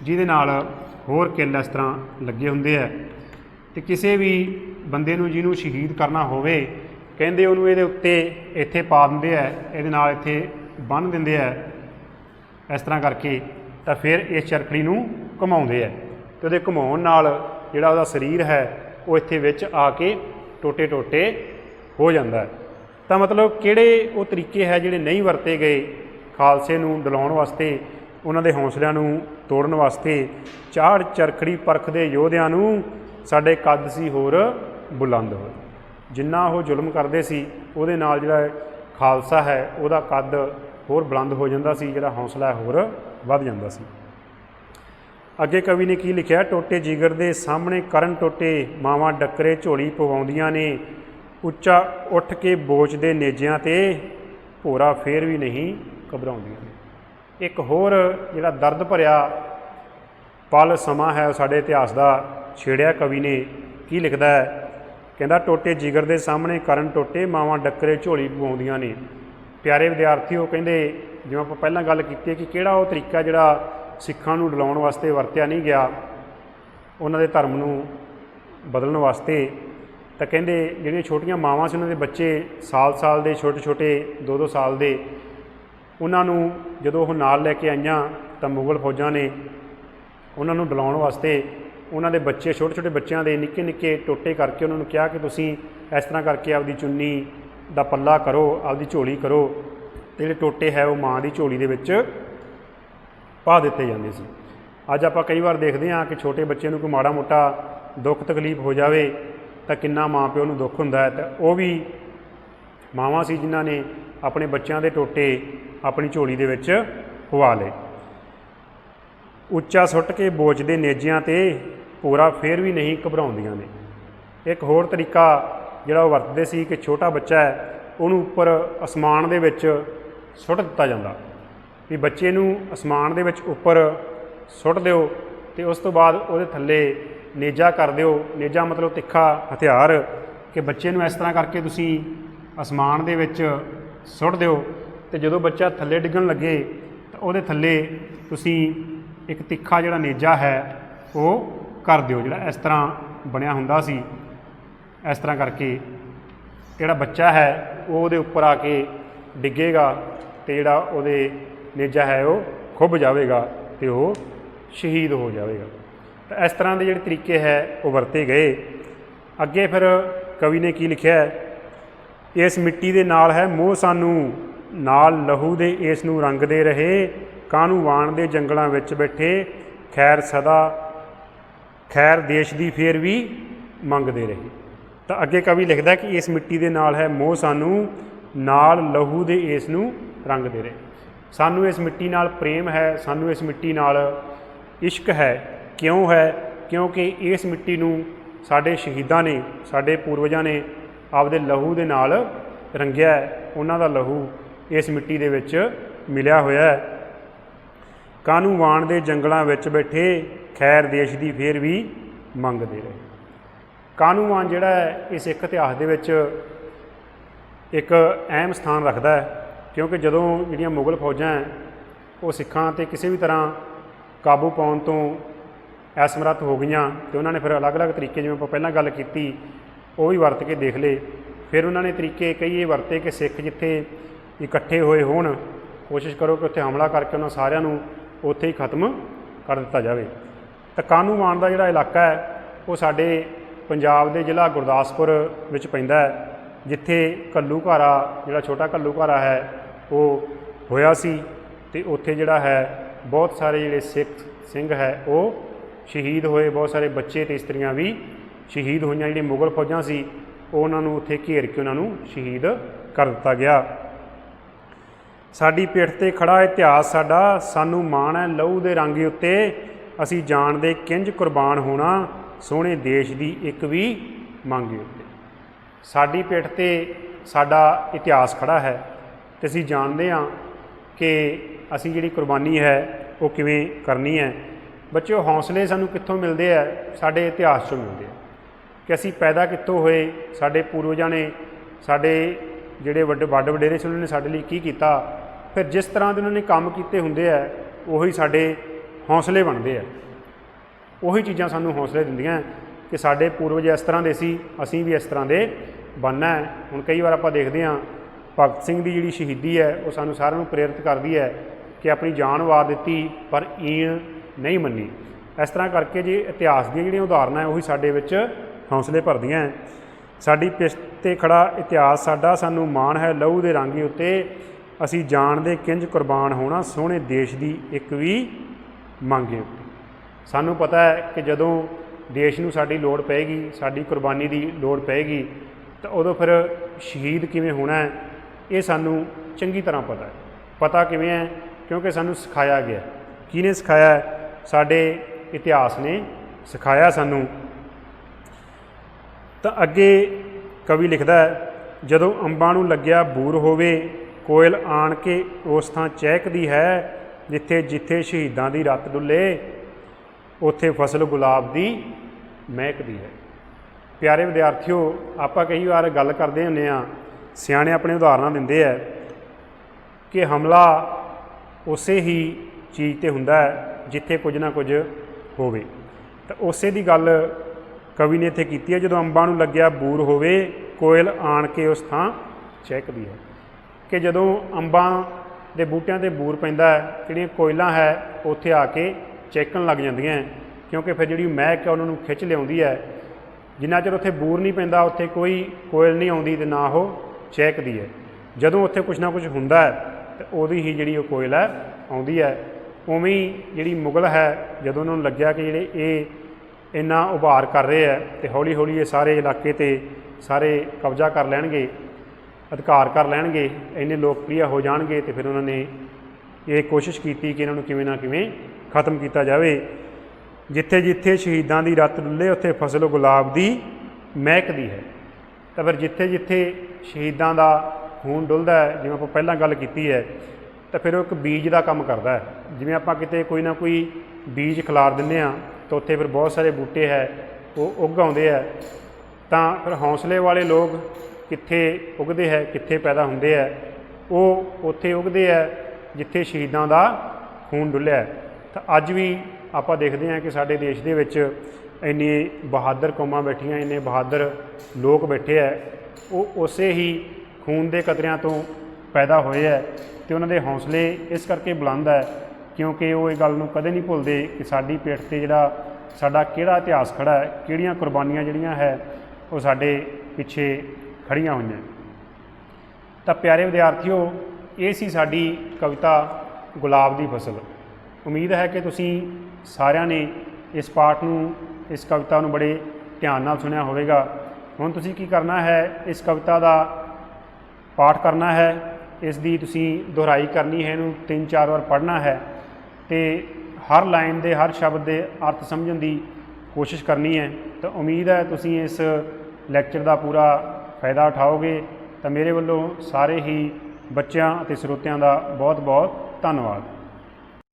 ਜਿਹਦੇ ਨਾਲ ਹੋਰ ਕਿੱਲ ਇਸ ਤਰ੍ਹਾਂ ਲੱਗੇ ਹੁੰਦੇ ਹੈ। ਅਤੇ ਕਿਸੇ ਵੀ ਬੰਦੇ ਨੂੰ ਜਿਹਨੂੰ ਸ਼ਹੀਦ ਕਰਨਾ ਹੋਵੇ, ਕਹਿੰਦੇ ਉਹਨੂੰ ਇਹਦੇ ਉੱਤੇ ਇੱਥੇ ਪਾ ਦਿੰਦੇ ਹੈ, ਇਹਦੇ ਨਾਲ ਇੱਥੇ ਬੰਨ੍ਹ ਦਿੰਦੇ ਹੈ ਇਸ ਤਰ੍ਹਾਂ ਕਰਕੇ। ਤਾਂ ਫਿਰ ਇਸ ਚਰਖੜੀ ਨੂੰ ਘੁਮਾਉਂਦੇ ਹੈ, ਅਤੇ ਉਹਦੇ ਘੁਮਾਉਣ ਨਾਲ ਜਿਹੜਾ ਉਹਦਾ ਸਰੀਰ ਹੈ ਉਹ ਇੱਥੇ ਵਿੱਚ ਆ ਕੇ ਟੋਟੇ ਹੋ ਜਾਂਦਾ ਹੈ। ਤਾਂ ਮਤਲਬ ਕਿਹੜੇ ਉਹ ਤਰੀਕੇ ਹੈ ਜਿਹੜੇ ਨਹੀਂ ਵਰਤੇ ਗਏ ਖਾਲਸੇ ਨੂੰ ਡਲਾਉਣ ਵਾਸਤੇ, ਉਹਨਾਂ ਦੇ ਹੌਸਲਿਆਂ ਨੂੰ ਤੋੜਨ ਵਾਸਤੇ। ਚਾੜ ਚਰਖੜੀ ਪਰਖਦੇ ਯੋਧਿਆਂ ਨੂੰ ਸਾਡੇ ਕੱਦ ਸੀ ਹੋਰ ਬੁਲੰਦ ਹੋਏ। ਜਿੰਨਾ ਉਹ ਜ਼ੁਲਮ ਕਰਦੇ ਸੀ ਉਹਦੇ ਨਾਲ ਜਿਹੜਾ ਖਾਲਸਾ ਹੈ ਉਹਦਾ ਕੱਦ ਹੋਰ ਬੁਲੰਦ ਹੋ ਜਾਂਦਾ ਸੀ, ਜਿਹੜਾ ਹੌਸਲਾ ਹੋਰ ਵੱਧ ਜਾਂਦਾ ਸੀ। ਅੱਗੇ ਕਵੀ ਨੇ ਕੀ ਲਿਖਿਆ, ਟੋਟੇ ਜਿਗਰ ਦੇ ਸਾਹਮਣੇ ਕਰਨ ਟੋਟੇ, ਮਾਵਾਂ ਡੱਕਰੇ ਝੋਲੀ ਪਵਾਉਂਦੀਆਂ ਨੇ, ਉੱਚਾ ਉੱਠ ਕੇ ਬੋਚ ਦੇ ਨੇਜਿਆਂ 'ਤੇ ਭੋਰਾ ਫੇਰ ਵੀ ਨਹੀਂ ਘਬਰਾਉਂਦੀਆਂ ਨੇ। ਇੱਕ ਹੋਰ ਜਿਹੜਾ ਦਰਦ ਭਰਿਆ ਪਲ ਸਮਾਂ ਹੈ ਉਹ ਸਾਡੇ ਇਤਿਹਾਸ ਦਾ ਛੇੜਿਆ ਕਵੀ ਨੇ। ਕੀ ਲਿਖਦਾ ਹੈ? ਕਹਿੰਦਾ ਟੋਟੇ ਜਿਗਰ ਦੇ ਸਾਹਮਣੇ ਕਰਨ ਟੋਟੇ, ਮਾਵਾਂ ਡੱਕਰੇ ਝੋਲੀ ਪਵਾਉਂਦੀਆਂ ਨੇ। ਪਿਆਰੇ ਵਿਦਿਆਰਥੀਓ, ਕਹਿੰਦੇ ਜਿਵੇਂ ਆਪਾਂ ਪਹਿਲਾਂ ਗੱਲ ਕੀਤੀ ਹੈ ਕਿ ਕਿਹੜਾ ਉਹ ਤਰੀਕਾ ਜਿਹੜਾ ਸਿੱਖਾਂ ਨੂੰ ਡਲਾਉਣ ਵਾਸਤੇ ਵਰਤਿਆ ਨਹੀਂ ਗਿਆ, ਉਹਨਾਂ ਦੇ ਧਰਮ ਨੂੰ ਬਦਲਣ ਵਾਸਤੇ। ਤਾਂ ਕਹਿੰਦੇ ਜਿਹੜੀਆਂ ਛੋਟੀਆਂ ਮਾਵਾਂ ਸੀ ਉਹਨਾਂ ਦੇ ਬੱਚੇ ਸਾਲ ਦੇ ਛੋਟੇ 2-2 ਸਾਲ ਦੇ, ਉਹਨਾਂ ਨੂੰ ਜਦੋਂ ਉਹ ਨਾਲ ਲੈ ਕੇ ਆਈਆਂ ਤਾਂ ਮੁਗਲ ਫੌਜਾਂ ਨੇ ਉਹਨਾਂ ਨੂੰ ਡਲਾਉਣ ਵਾਸਤੇ ਉਹਨਾਂ ਦੇ ਬੱਚੇ ਛੋਟੇ ਬੱਚਿਆਂ ਦੇ ਨਿੱਕੇ ਟੋਟੇ ਕਰਕੇ ਉਹਨਾਂ ਨੂੰ ਕਿਹਾ ਕਿ ਤੁਸੀਂ ਇਸ ਤਰ੍ਹਾਂ ਕਰਕੇ ਆਪਦੀ ਚੁੰਨੀ ਦਾ ਪੱਲਾ ਕਰੋ, ਆਪਦੀ ਝੋਲੀ ਕਰੋ। ਅਤੇ ਜਿਹੜੇ ਟੋਟੇ ਹੈ ਉਹ ਮਾਂ ਦੀ ਝੋਲੀ ਦੇ ਵਿੱਚ ਪਾ ਦਿੱਤੇ ਜਾਂਦੇ ਸੀ। ਅੱਜ ਆਪਾਂ ਕਈ ਵਾਰ ਦੇਖਦੇ ਹਾਂ ਕਿ ਛੋਟੇ ਬੱਚੇ ਨੂੰ ਕੋਈ ਮਾੜਾ ਮੋਟਾ ਦੁੱਖ ਤਕਲੀਫ ਹੋ ਜਾਵੇ ਤਾਂ ਕਿੰਨਾ ਮਾਂ ਪਿਓ ਨੂੰ ਦੁੱਖ ਹੁੰਦਾ ਹੈ। ਤਾਂ ਉਹ ਵੀ ਮਾਵਾਂ ਸੀ ਜਿਨ੍ਹਾਂ ਨੇ ਆਪਣੇ ਬੱਚਿਆਂ ਦੇ ਟੋਟੇ ਆਪਣੀ ਝੋਲੀ ਦੇ ਵਿੱਚ ਪਵਾ ਲਏ। ਉੱਚਾ ਸੁੱਟ ਕੇ ਬੋਚਦੇ ਨੇਜਿਆਂ 'ਤੇ, ਭੋਰਾ ਫੇਰ ਵੀ ਨਹੀਂ ਘਬਰਾਉਂਦੀਆਂ ਨੇ। ਇੱਕ ਹੋਰ ਤਰੀਕਾ ਜਿਹੜਾ ਉਹ ਵਰਤਦੇ ਸੀ ਕਿ ਛੋਟਾ ਬੱਚਾ ਹੈ ਉਹਨੂੰ ਉੱਪਰ ਅਸਮਾਨ ਦੇ ਵਿੱਚ ਸੁੱਟ ਦਿੱਤਾ ਜਾਂਦਾ, ਵੀ ਬੱਚੇ ਨੂੰ ਅਸਮਾਨ ਦੇ ਵਿੱਚ ਉੱਪਰ ਸੁੱਟ ਦਿਓ ਅਤੇ ਉਸ ਤੋਂ ਬਾਅਦ ਉਹਦੇ ਥੱਲੇ ਨੇਜਾ ਕਰ ਦਿਓ। ਨੇਜਾ ਮਤਲਬ ਤਿੱਖਾ ਹਥਿਆਰ, ਕਿ ਬੱਚੇ ਨੂੰ ਇਸ ਤਰ੍ਹਾਂ ਕਰਕੇ ਤੁਸੀਂ ਅਸਮਾਨ ਦੇ ਵਿੱਚ ਸੁੱਟ ਦਿਓ ਅਤੇ ਜਦੋਂ ਬੱਚਾ ਥੱਲੇ ਡਿੱਗਣ ਲੱਗੇ ਤਾਂ ਉਹਦੇ ਥੱਲੇ ਤੁਸੀਂ ਇੱਕ ਤਿੱਖਾ ਜਿਹੜਾ ਨੇਜਾ ਹੈ ਉਹ ਕਰ ਦਿਓ, ਜਿਹੜਾ ਇਸ ਤਰ੍ਹਾਂ ਬਣਿਆ ਹੁੰਦਾ ਸੀ। ਇਸ ਤਰ੍ਹਾਂ ਕਰਕੇ ਜਿਹੜਾ ਬੱਚਾ ਹੈ ਉਹ ਉਹਦੇ ਉੱਪਰ ਆ ਕੇ ਡਿੱਗੇਗਾ ਅਤੇ ਜਿਹੜਾ ਉਹਦੇ ਨੇਜਾ ਹੈ ਉਹ ਖੁੱਭ ਜਾਵੇਗਾ ਅਤੇ ਉਹ ਸ਼ਹੀਦ ਹੋ ਜਾਵੇਗਾ। ਤਾਂ ਇਸ ਤਰ੍ਹਾਂ ਦੇ ਜਿਹੜੇ ਤਰੀਕੇ ਹੈ ਉਹ ਵਰਤੇ ਗਏ। ਅੱਗੇ ਫਿਰ ਕਵੀ ਨੇ ਕੀ ਲਿਖਿਆ ਹੈ? ਇਸ ਮਿੱਟੀ ਦੇ ਨਾਲ ਹੈ ਮੋਹ ਸਾਨੂੰ, ਨਾਲ ਲਹੂ ਦੇ ਇਸ ਨੂੰ ਰੰਗਦੇ ਰਹੇ, ਕਾਹਨੂੰ ਵਾਣ ਦੇ ਜੰਗਲਾਂ ਵਿੱਚ ਬੈਠੇ, ਖੈਰ ਦੇਸ਼ ਦੀ ਫੇਰ ਵੀ ਮੰਗਦੇ ਰਹੇ। ਤਾਂ ਅੱਗੇ ਕਵੀ ਲਿਖਦਾ ਕਿ ਇਸ ਮਿੱਟੀ ਦੇ ਨਾਲ ਹੈ ਮੋਹ ਸਾਨੂੰ, ਨਾਲ ਲਹੂ ਦੇ ਇਸ ਨੂੰ ਰੰਗਦੇ ਰਹੇ। ਸਾਨੂੰ ਇਸ ਮਿੱਟੀ ਨਾਲ ਪ੍ਰੇਮ ਹੈ, ਸਾਨੂੰ ਇਸ ਮਿੱਟੀ ਨਾਲ ਇਸ਼ਕ ਹੈ। ਕਿਉਂ ਹੈ? ਕਿਉਂਕਿ ਇਸ ਮਿੱਟੀ ਨੂੰ ਸਾਡੇ ਸ਼ਹੀਦਾਂ ਨੇ, ਸਾਡੇ ਪੂਰਵਜਾਂ ਨੇ ਆਪਦੇ ਲਹੂ ਦੇ ਨਾਲ ਰੰਗਿਆ ਹੈ। ਉਹਨਾਂ ਦਾ ਲਹੂ ਇਸ ਮਿੱਟੀ ਦੇ ਵਿੱਚ ਮਿਲਿਆ ਹੋਇਆ ਹੈ। ਕਾਹਨੂੰ ਵਾਣ ਦੇ ਜੰਗਲਾਂ ਵਿੱਚ ਬੈਠੇ, ਖੈਰ ਦੇਸ਼ ਦੀ ਫੇਰ ਵੀ ਮੰਗਦੇ ਰਹੇ। ਕਾਹਨੂੰ ਵਾਣ ਜਿਹੜਾ ਹੈ ਇਹ ਸਿੱਖ ਇਤਿਹਾਸ ਦੇ ਵਿੱਚ ਇੱਕ ਅਹਿਮ ਸਥਾਨ ਰੱਖਦਾ ਹੈ, ਕਿਉਂਕਿ ਜਦੋਂ ਜਿਹੜੀਆਂ ਮੁਗਲ ਫੌਜਾਂ ਹੈ ਉਹ ਸਿੱਖਾਂ 'ਤੇ ਕਿਸੇ ਵੀ ਤਰ੍ਹਾਂ ਕਾਬੂ ਪਾਉਣ ਤੋਂ ਅਸਮਰੱਥ ਹੋ ਗਈਆਂ ਅਤੇ ਉਹਨਾਂ ਨੇ ਫਿਰ ਅਲੱਗ-ਅਲੱਗ ਤਰੀਕੇ, ਜਿਵੇਂ ਆਪਾਂ ਪਹਿਲਾਂ ਗੱਲ ਕੀਤੀ, ਉਹ ਵੀ ਵਰਤ ਕੇ ਦੇਖ ਲਏ। ਫਿਰ ਉਹਨਾਂ ਨੇ ਤਰੀਕੇ ਕਈ ਇਹ ਵਰਤੇ ਕਿ ਸਿੱਖ ਜਿੱਥੇ ਇਕੱਠੇ ਹੋਏ ਹੋਣ, ਕੋਸ਼ਿਸ਼ ਕਰੋ ਕਿ ਉੱਥੇ ਹਮਲਾ ਕਰਕੇ ਉਹਨਾਂ ਸਾਰਿਆਂ ਨੂੰ ਉੱਥੇ ਹੀ ਖਤਮ ਕਰ ਦਿੱਤਾ ਜਾਵੇ। ਤਾਂ ਕਾਹਨੂੰ ਵਾਣ ਦਾ ਜਿਹੜਾ ਇਲਾਕਾ ਹੈ ਉਹ ਸਾਡੇ ਪੰਜਾਬ ਦੇ ਜ਼ਿਲ੍ਹਾ ਗੁਰਦਾਸਪੁਰ ਵਿੱਚ ਪੈਂਦਾ ਹੈ, ਜਿੱਥੇ ਘੱਲੂਘਾਰਾ, ਜਿਹੜਾ ਛੋਟਾ ਘੱਲੂਘਾਰਾ ਹੈ ਉਹ ਹੋਇਆ ਸੀ। ਅਤੇ ਉੱਥੇ ਜਿਹੜਾ ਹੈ ਬਹੁਤ ਸਾਰੇ ਜਿਹੜੇ ਸਿੱਖ ਸਿੰਘ ਹੈ ਉਹ ਸ਼ਹੀਦ ਹੋਏ, ਬਹੁਤ ਸਾਰੇ ਬੱਚੇ ਅਤੇ ਇਸਤਰੀਆਂ ਵੀ ਸ਼ਹੀਦ ਹੋਈਆਂ। ਜਿਹੜੀਆਂ ਮੁਗਲ ਫੌਜਾਂ ਸੀ ਉਹ ਉਹਨਾਂ ਨੂੰ ਉੱਥੇ ਘੇਰ ਕੇ ਉਹਨਾਂ ਨੂੰ ਸ਼ਹੀਦ ਕਰ ਦਿੱਤਾ ਗਿਆ। ਸਾਡੀ ਪਿੱਠ 'ਤੇ ਖੜ੍ਹਾ ਇਤਿਹਾਸ ਸਾਡਾ, ਸਾਨੂੰ ਮਾਣ ਹੈ ਲਹੂ ਦੇ ਰੰਗ ਉੱਤੇ, ਅਸੀਂ ਜਾਣਦੇ ਕਿੰਝ ਕੁਰਬਾਨ ਹੋਣਾ, ਸੋਹਣੇ ਦੇਸ਼ ਦੀ ਇੱਕ ਵੀ ਮੰਗ ਉੱਤੇ। ਸਾਡੀ ਪਿੱਠ 'ਤੇ ਸਾਡਾ ਇਤਿਹਾਸ ਖੜ੍ਹਾ ਹੈ ਅਤੇ ਅਸੀਂ ਜਾਣਦੇ ਹਾਂ ਕਿ ਅਸੀਂ ਜਿਹੜੀ ਕੁਰਬਾਨੀ ਹੈ ਉਹ ਕਿਵੇਂ ਕਰਨੀ ਹੈ। ਬੱਚਿਓ, ਹੌਸਲੇ ਸਾਨੂੰ ਕਿੱਥੋਂ ਮਿਲਦੇ ਹੈ? ਸਾਡੇ ਇਤਿਹਾਸ 'ਚੋਂ ਮਿਲਦੇ ਆ ਕਿ ਅਸੀਂ ਪੈਦਾ ਕਿੱਥੋਂ ਹੋਏ, ਸਾਡੇ ਪੂਰਵਜਾਂ ਨੇ, ਸਾਡੇ ਜਿਹੜੇ ਵੱਡੇ ਵਡੇਰੇ ਸੀ ਉਹਨਾਂ ਨੇ ਸਾਡੇ ਲਈ ਕੀ ਕੀਤਾ। ਫਿਰ ਜਿਸ ਤਰ੍ਹਾਂ ਦੇ ਉਹਨਾਂ ਨੇ ਕੰਮ ਕੀਤੇ ਹੁੰਦੇ ਆ ਉਹੀ ਸਾਡੇ ਹੌਸਲੇ ਬਣਦੇ ਆ। ਉਹੀ ਚੀਜ਼ਾਂ ਸਾਨੂੰ ਹੌਸਲੇ ਦਿੰਦੀਆਂ ਕਿ ਸਾਡੇ ਪੂਰਵਜ ਇਸ ਤਰ੍ਹਾਂ ਦੇ ਸੀ, ਅਸੀਂ ਵੀ ਇਸ ਤਰ੍ਹਾਂ ਦੇ ਬਣਨਾ ਹੈ। ਹੁਣ ਕਈ ਵਾਰ ਆਪਾਂ ਦੇਖਦੇ ਹਾਂ ਭਗਤ ਸਿੰਘ ਦੀ ਜਿਹੜੀ ਸ਼ਹੀਦੀ ਹੈ ਉਹ ਸਾਨੂੰ ਸਾਰਿਆਂ ਨੂੰ ਪ੍ਰੇਰਿਤ ਕਰਦੀ ਹੈ ਕਿ ਆਪਣੀ ਜਾਨ ਵਾਰ ਦਿੱਤੀ ਪਰ ਈਣ ਨਹੀਂ ਮੰਨੀ। ਇਸ ਤਰ੍ਹਾਂ ਕਰਕੇ ਜੇ ਇਤਿਹਾਸ ਦੀਆਂ ਜਿਹੜੀਆਂ ਉਦਾਹਰਨਾਂ ਹੈ ਉਹੀ ਸਾਡੇ ਵਿੱਚ ਹੌਸਲੇ ਭਰਦੀਆਂ ਹੈ। ਸਾਡੀ ਪਿੱਠ 'ਤੇ ਖੜ੍ਹਾ ਇਤਿਹਾਸ ਸਾਡਾ, ਸਾਨੂੰ ਮਾਣ ਹੈ ਲਹੂ ਦੇ ਰੰਗ ਉੱਤੇ, ਅਸੀਂ ਜਾਣਦੇ ਕਿੰਝ ਕੁਰਬਾਨ ਹੋਣਾ, ਸੋਹਣੇ ਦੇਸ਼ ਦੀ ਇੱਕ ਵੀ ਮੰਗੇ ਉੱਤੇ। ਸਾਨੂੰ ਪਤਾ ਹੈ ਕਿ ਜਦੋਂ ਦੇਸ਼ ਨੂੰ ਸਾਡੀ ਲੋੜ ਪਏਗੀ, ਸਾਡੀ ਕੁਰਬਾਨੀ ਦੀ ਲੋੜ ਪਏਗੀ, ਤਾਂ ਉਦੋਂ ਫਿਰ ਸ਼ਹੀਦ ਕਿਵੇਂ ਹੋਣਾ ਹੈ ਇਹ ਸਾਨੂੰ ਚੰਗੀ ਤਰ੍ਹਾਂ ਪਤਾ ਹੈ। ਪਤਾ ਕਿਵੇਂ ਹੈ? ਕਿਉਂਕਿ ਸਾਨੂੰ ਸਿਖਾਇਆ ਗਿਆ। ਕਿਹਨੇ ਸਿਖਾਇਆ ਹੈ? ਸਾਡੇ ਇਤਿਹਾਸ ਨੇ ਸਿਖਾਇਆ ਸਾਨੂੰ। ਤਾਂ ਅੱਗੇ ਕਵੀ ਲਿਖਦਾ ਹੈ, ਜਦੋਂ ਅੰਬਾਂ ਨੂੰ ਲੱਗਿਆ ਬੂਰ ਹੋਵੇ, कोयल आण के उस थां चहकदी है, जिथे जिथे शहीदां दी रत डुले उत्थे फसल गुलाब दी महकदी है। प्यारे विद्यार्थियों, आपां कई बार गल करदे हुंदे आ, सियाणे अपने उदाहरण दिंदे है कि हमला उसे ही चीज़ ते हुंदा है जिथे कुछ ना कुछ होवे। तो उसे दी गल कवि ने इत्थे कीती है, जदों अंबां नूं लग्या बूर होवे कोयल आण के उस थां चहकदी है, कि जदों अंबां दे बूटियां ते बूर पैंदा है, जिहड़ियां कोयलां है उत्थे आके चहकण लग जांदियां, क्योंकि फिर जिहड़ी महक है उन्हां नूं खिच लिआउंदी है। जिन्ना चਿਰ उत्थे बूर नहीं पैंदा उत्थे कोई कोयल नहीं आउंदी ते ना ओह चहकदी है। जदों उत्थे कुछ ना कुछ हुंदा है तो उहदी ही जिहड़ी ओह कोयल है आउंदी है। उवें ही जिहड़ी मुगल है, जदों उन्हां नूं लग्गिया कि जिहड़े ये इन्ना उभार कर रहे हैं तो हौली हौली ये सारे इलाके ते सारे कब्जा कर लैणगे, अधिकार कर लैणगे, इन्ने लोकप्रिय हो जाणगे, तो फिर उन्होंने ये कोशिश की कि इन्हां नूं किवें ना किवें खत्म किया जाए। जिथे जिथे शहीदां दी रत डुले उत्थे फसल गुलाब दी महकदी है। तो फिर जिथे जिथे शहीदां दा खून डुलदा है, जिवें आपां पहलां गल कीती है, तो फिर एक बीज का काम करता है। जिवें आपां किते कोई ना कोई बीज खिलार दिंदे आ तो उत्थे फिर बहुत सारे बूटे है वो उग आउंदे है। तो फिर हौसले वाले लोग कित्थे उगदे है, कित्थे पैदा हुंदे है, वो उत्थे उगदे है जिथे शहीदां दा खून डुलिया है। तो अज भी आपां देखते हैं कि साडे देश दे विच इन्नी बहादुर कौमां बैठियां, इन्ने बहादुर लोग बैठे है, वो उस ही खून के कतरियां तो पैदा होए है। तो उन्हां दे हौसले इस करके बुलंद है क्योंकि वो इस गल नूं कदे नहीं भुलदे कि साडी पेठ ते जिहड़ा साडा किहड़ा इतिहास खड़ा है, किहड़ियां कुर्बानियां जिहड़ियां है वो साडे पिछे खड़ियां होईयां। तो प्यारे विद्यार्थियों, ये सी साडी कविता गुलाब दी फसल। उम्मीद है कि तुसीं सारिਆਂ ने इस पाठ नूं, इस कविता नूं बड़े ध्यान नाल सुनिया होवेगा। हुण तुसीं की करना है, इस कविता दा पाठ करना है, इसकी तुसीं दोहराई करनी है, इनू 3-4 बार पढ़ना है, तो हर लाइन दे हर शब्द के अर्थ समझण की कोशिश करनी है। तो उम्मीद है तुसीं इस लैक्चर का पूरा फायदा उठाओगे। तो मेरे वालों सारे ही बच्चों और श्रोतियां का बहुत बहुत धन्यवाद।